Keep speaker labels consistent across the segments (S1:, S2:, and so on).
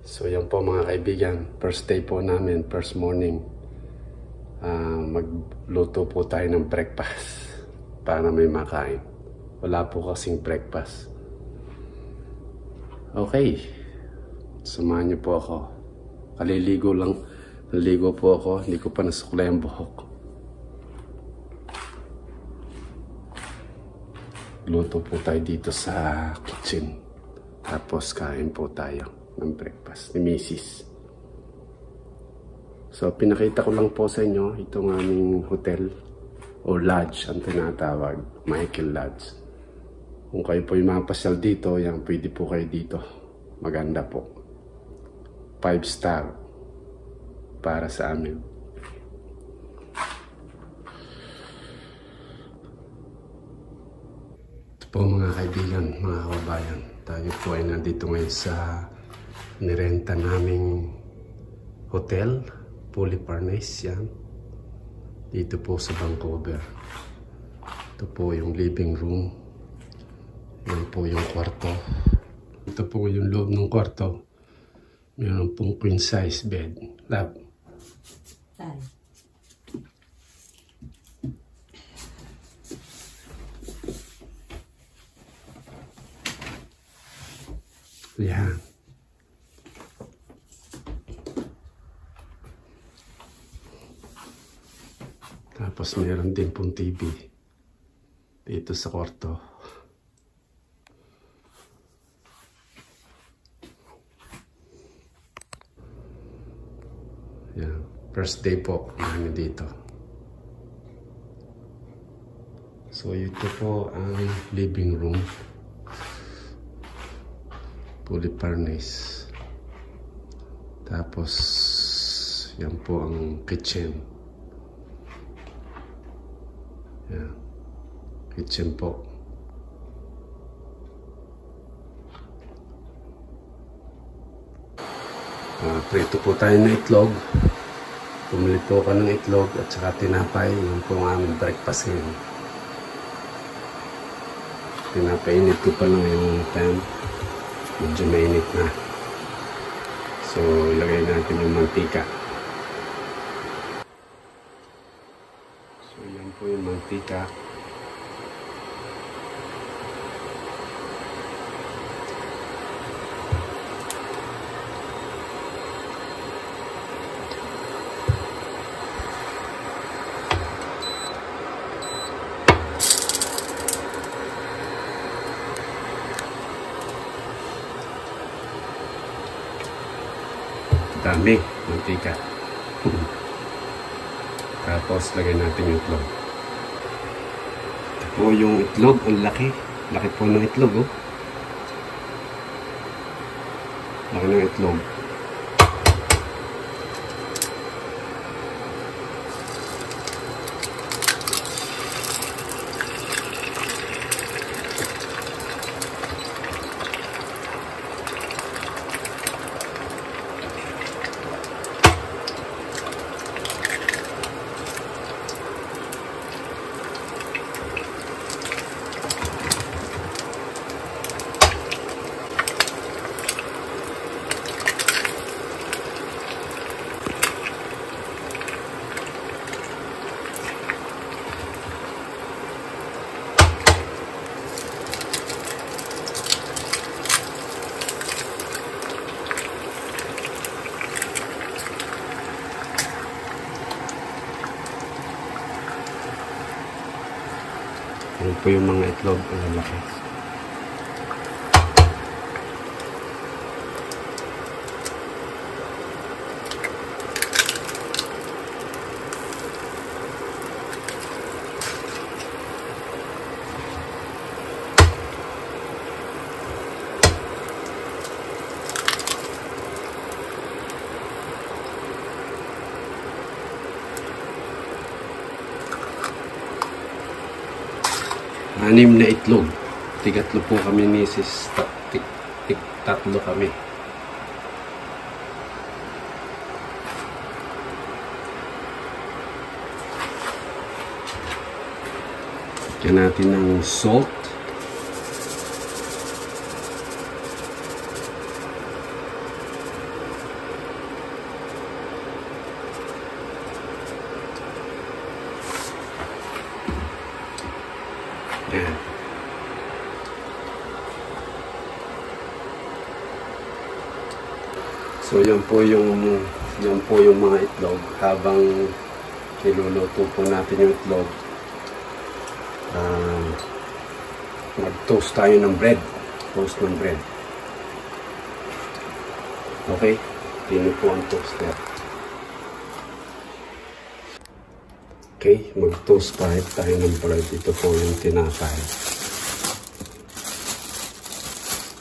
S1: So yan po mga kaibigan, first day po namin, first morning. Magluto po tayo ng breakfast para may makain. Wala po kasing breakfast. Okay, samahan niyo po ako. Kaliligo lang, naligo po ako, hindi ko pa nasuklay ang buhok. Luto po tayo dito sa kitchen. Tapos kain po tayo ng breakfast ni Mrs. So pinakita ko lang po sa inyo itong aming hotel o lodge ang tinatawag, Michael Lodge. Kung kayo po yung mapasyal dito, yan, pwede po kayo dito. Maganda po. 5-star para sa amin. Ito po mga kaibigan, mga kababayan. Tayo po ay nandito ngayon sa nirenta naming hotel, fully furnished yan. Dito po sa Vancouver. Ito po yung living room. Yan po yung kwarto. Ito po yung loob ng kwarto. Meron pong queen size bed. Love.
S2: Hi.
S1: Yan. Tapos meron din pong TV dito sa kwarto. Yan. First day po namin dito. So ito po ang living room. Fully furnished. Tapos yan po ang kitchen. Yan. Kitchen po. Prito po tayo ng itlog. Pumili po ka ng itlog at saka tinapay. Yan po ang aming breakfast ngayon. Pinapainit ko pa lang yung pan. Medyo mainit na. So, ilagay natin yung mantika. So, yan po yung mantika. Dami, mantika. Tapos lagay natin yung itlog. Ito po yung itlog, ang laki. Laki po ng itlog, oh. Laki ng itlog. Yan po yung mga itlog ang lalaki. Anim na itlog. Tigatlo po kami ni Sis. Tatlo kami. Lagyan natin ng salt. So yan po yung mga itlog. Habang niluluto po natin yung itlog, mag-toast tayo ng bread. Toast ng bread. Okay? Yun po ang toaster. Okay, mag-toast tayo ng bread. Ito po yung tinapay.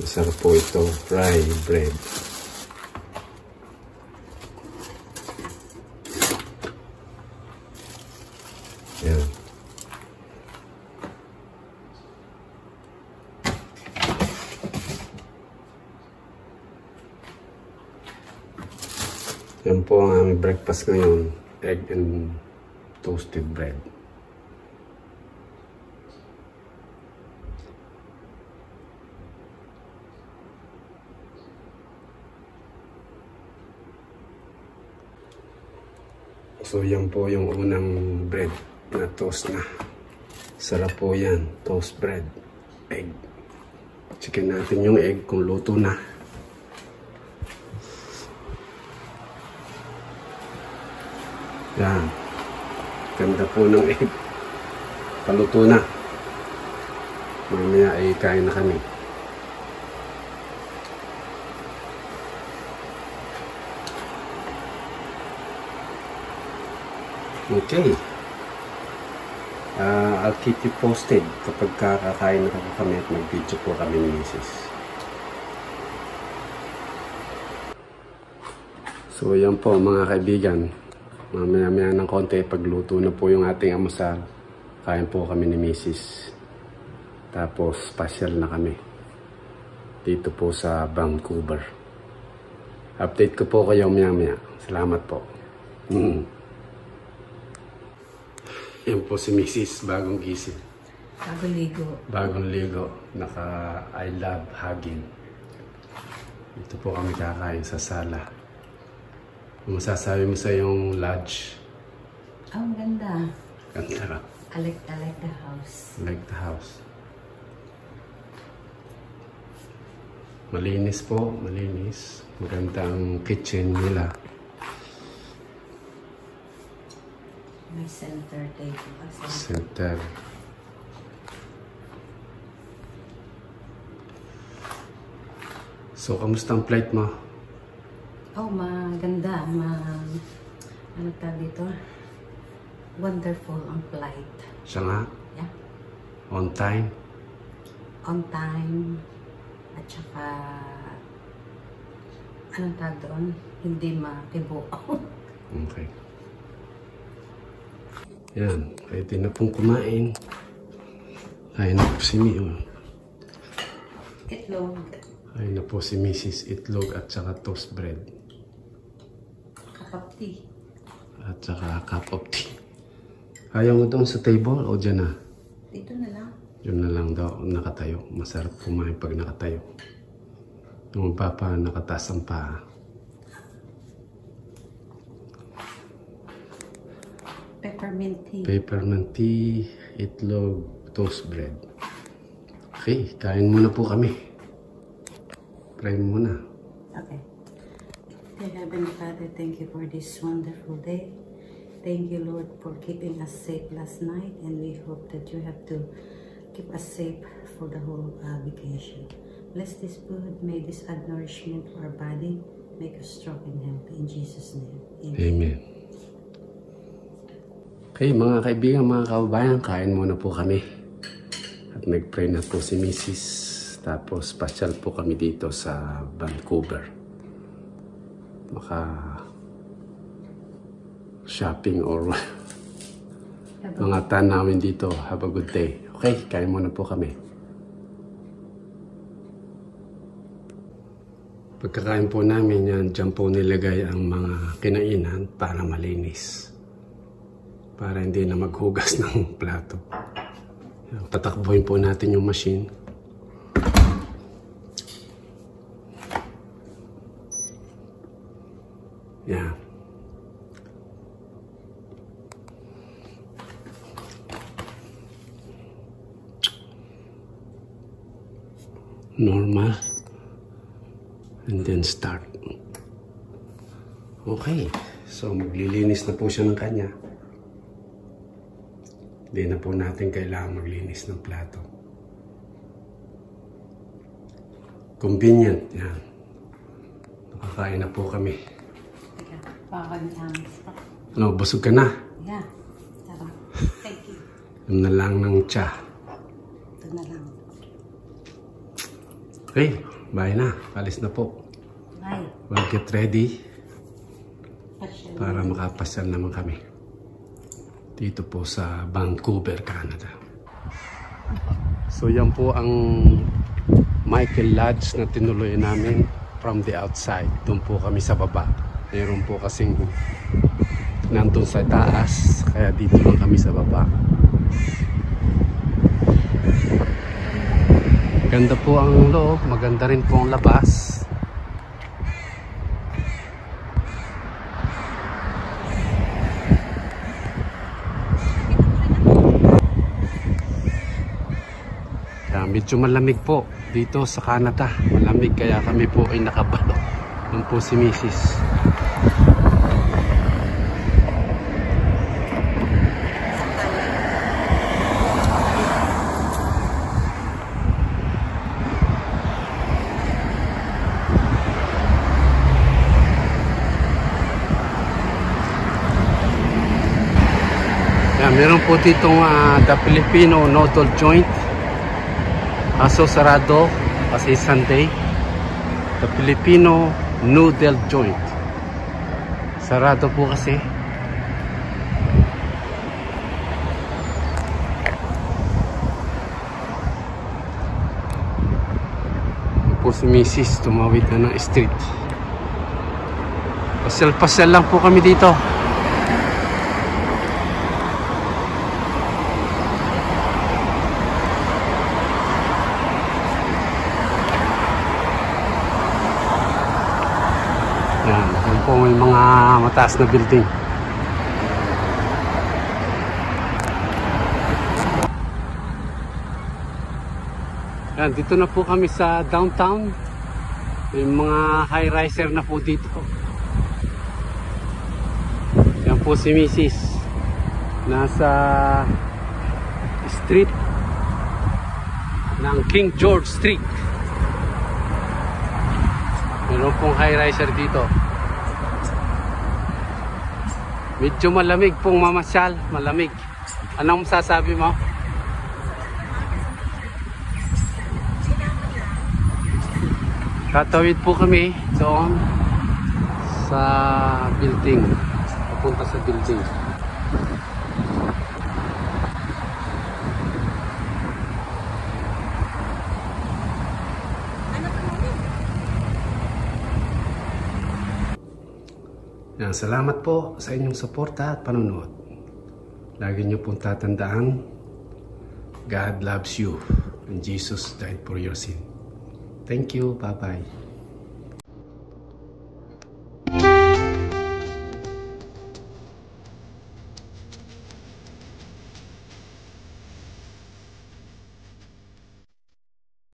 S1: Masarap po ito, rye bread. Yan. Yan po ang aming breakfast ngayon, egg and toasted bread. So yan po yung unang bread na toast na. Sarap po yan, toast bread, egg. Chicken natin yung egg kung luto na. Yan. Ganda po ng egg. Paluto na. Mamaya ay kain na kami. Okay. I'll keep you posted kapag kakain na kami at mag-video po kami ni Mrs. So yan po mga kaibigan. Mamaya-maya ng konti, pagluto na po yung ating almusal, kain po kami ni Mrs. Tapos pasyal na kami dito po sa Vancouver. Update ko po kayo maya-maya. Salamat po. Yan po si Mrs. Bagong gising.
S2: Bagong ligo.
S1: Bagong ligo. Naka I love hugging. Dito po kami kakain sa sala. Masasabi mo sa yung lodge?
S2: Oh, ganda.
S1: Ganda.
S2: I like the house.
S1: I like the house. Malinis po, malinis. Maganda ang kitchen nila.
S2: May center table kasi.
S1: Center. So, kamusta ang flight mo?
S2: Oh, maganda. Ano tawag dito? Wonderful ang flight.
S1: Siya nga?
S2: Yeah.
S1: On time?
S2: On time. At saka, anong tawag doon? Hindi makibo.
S1: Okay. Yan. Pwede na pong kumain. Kain na po si Mio.
S2: Itlog.
S1: Kain na po si Mrs. Itlog at saka toast bread.
S2: Cup of tea.
S1: At saka cup of tea. Ayaw mo doon sa table o dyan na?
S2: Dito na lang.
S1: Yun na lang daw, nakatayo. Masarap kumain pag nakatayo. Yung papa nakataas ang paa.
S2: Peppermint tea.
S1: Peppermint tea, itlog, toast bread. Okay, kain muna po kami. Pray muna.
S2: Okay. Dear Heavenly Father, thank you for this wonderful day. Thank you, Lord, for keeping us safe last night, and we hope that you have to keep us safe for the whole vacation. Bless this food, may this add nourishment to our body, make us strong and healthy. In Jesus' name, amen.
S1: Amen. Okay, mga kaibigan, mga kababayan, kain muna po kami. At nag-pray na po si Mrs. Tapos pasyal po kami dito sa Vancouver. Maka shopping or mga tanawin dito. Have a good day. Okay, kain muna po kami. Pagkakain po namin yan, dyan po nilagay ang mga kinainan para malinis. Para hindi na maghugas ng plato. Tatakbuhin po natin yung machine. Yan. Normal. And then start. Okay, so maglilinis na po siya ng kanya. Hindi na po natin kailangan maglinis ng plato. Convenient, yan. Nakakain na po kami. Ano, busog ka na?
S2: Yeah, tara. Thank you.
S1: Yun na lang ng tsa.
S2: Ito na lang.
S1: Okay, bye na. Alis na po.
S2: Bye.
S1: We'll get ready
S2: Pasyal.
S1: para makapasyal naman kami dito po sa Vancouver, Canada. So yan po ang Michael Lodge na tinuloy namin from the outside. Doon po kami sa baba. Mayroon po kasing nandun sa taas, kaya dito lang kami sa baba. Ganda po ang loob, maganda rin po ang labas. Medyo malamig po dito sa Canada. Malamig kaya kami po ay nakabalo. Yan po si Mrs. Yan, meron po ditong The Filipino Noodle Joint. Aso sarado kasi Sunday. The Filipino Noodle Joint. Sarado po kasi. Ito po si Mrs. tumawid na ng street. Pasel-pasel lang po kami dito. Yan po may mga mataas na building. Yan, dito na po kami sa downtown. May mga high-riser na po dito. Yan po si Mrs. Nasa street ng King George Street. Meron pong high-riser dito. Medyo malamig pong mamasyal. Malamig. Anong masasabi mo? Tatawid po kami doon sa building. Papunta sa building. Yan, salamat po sa inyong suporta at panonood. Lagi niyo pong tatandaan, God loves you and Jesus died for your sin. Thank you. Bye-bye.